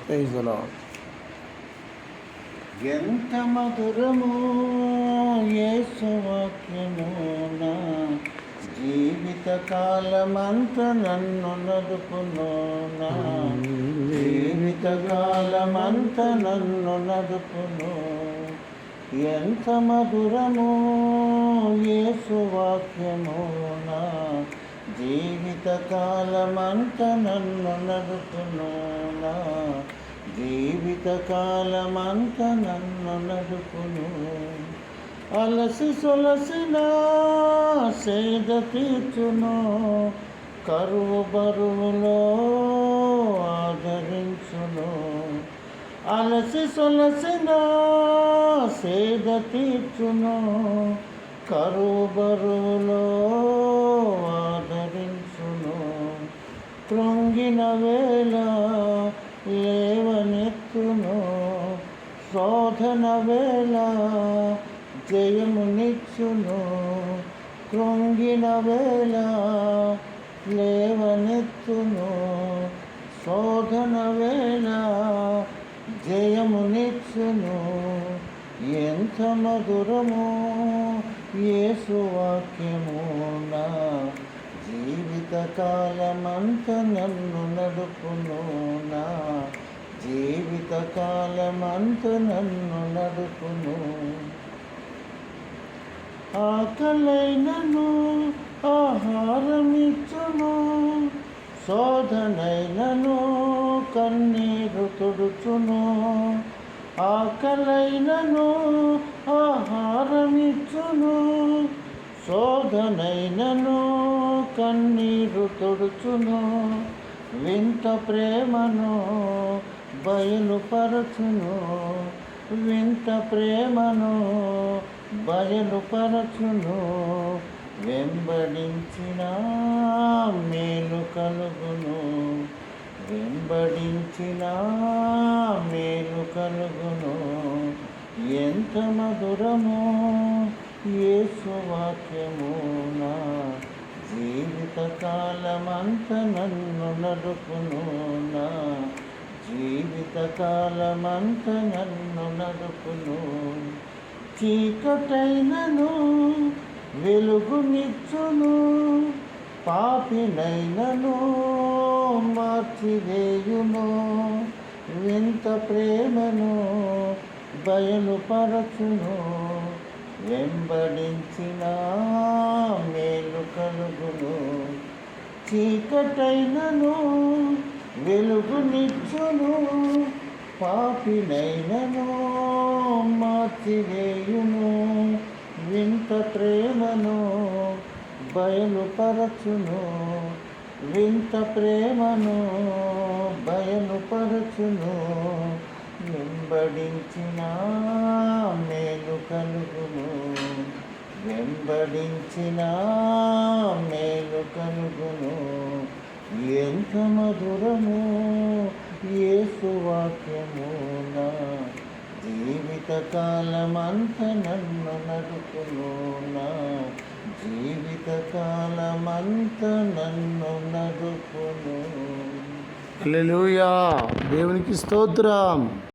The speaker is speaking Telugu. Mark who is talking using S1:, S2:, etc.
S1: Praise the lord.
S2: ఎంత మధురము యేసు వాక్యము, నా జీవిత కాలమంత నన్ను నడుపును, నా జీవిత కాలమంత నన్ను నడుపును. ఎంత మధురము యేసు వాక్యము, నా జీవిత కాలమంత నన్ను నడుపును, నా జీవిత కాలమంత నన్ను నడుపును. అలసి సొలసిన సేద తీర్చును, కరువు బరువులో ఆదరించును. అలసి సొలసిన సేద తీర్చును, కరువు బరువులో ఆదరించును. కృంగిన వేళ లేవనెత్తును, శోధన వేళ జయమునిచ్చును. కృంగిన వేళ లేవనెత్తును, శోధన వేళ జయమునిచ్చును. ఎంత మధురము యేసు వాక్యము, నా జీవిత కాలమంత నన్ను నడుపును, నా జీవిత కాలమంత నన్ను నడుపును. ఆకలైనను ఆహారమిచ్చును, శోధనైనను కన్నీరు తుడుచును. ఆకలైనను ఆహారమిచ్చును, శోధనైనను కన్నీరు తుడుచును. వింత ప్రేమను బయలుపరచును, వింత ప్రేమను బయలుపరచును. వెంబడించిన మేలు కలుగును, వెంబడించిన మేలు కలుగును. ఎంత మధురము యేసు వాక్యము, నా జీవిత కాలమంత నన్ను నడుపును, నా జీవిత కాలమంత నన్ను నడుపును. చీకటైనను వెలుగునిచ్చును, పాపినైనను మార్చివేయును. వింత ప్రేమను బయలుపరచును, వెంబడించిన మేలు కలుగును. చీకటైనను వెలుగునిచ్చును, పాపినైనను మార్చివేయును. వింత ప్రేమను బయలుపరచును, వింత ప్రేమను బయలుపరచును. వెంబడించిన మేలు కలుగును, వెంబడించిన మేలు కలుగును. ఎంత మధురము యేసు వాక్యము, నా జీవిత కాలమంత నన్ను నడుపును, నా జీవిత కాలమంత నన్ను నడుపును.
S1: హల్లెలూయా. దేవునికి స్తోత్రం.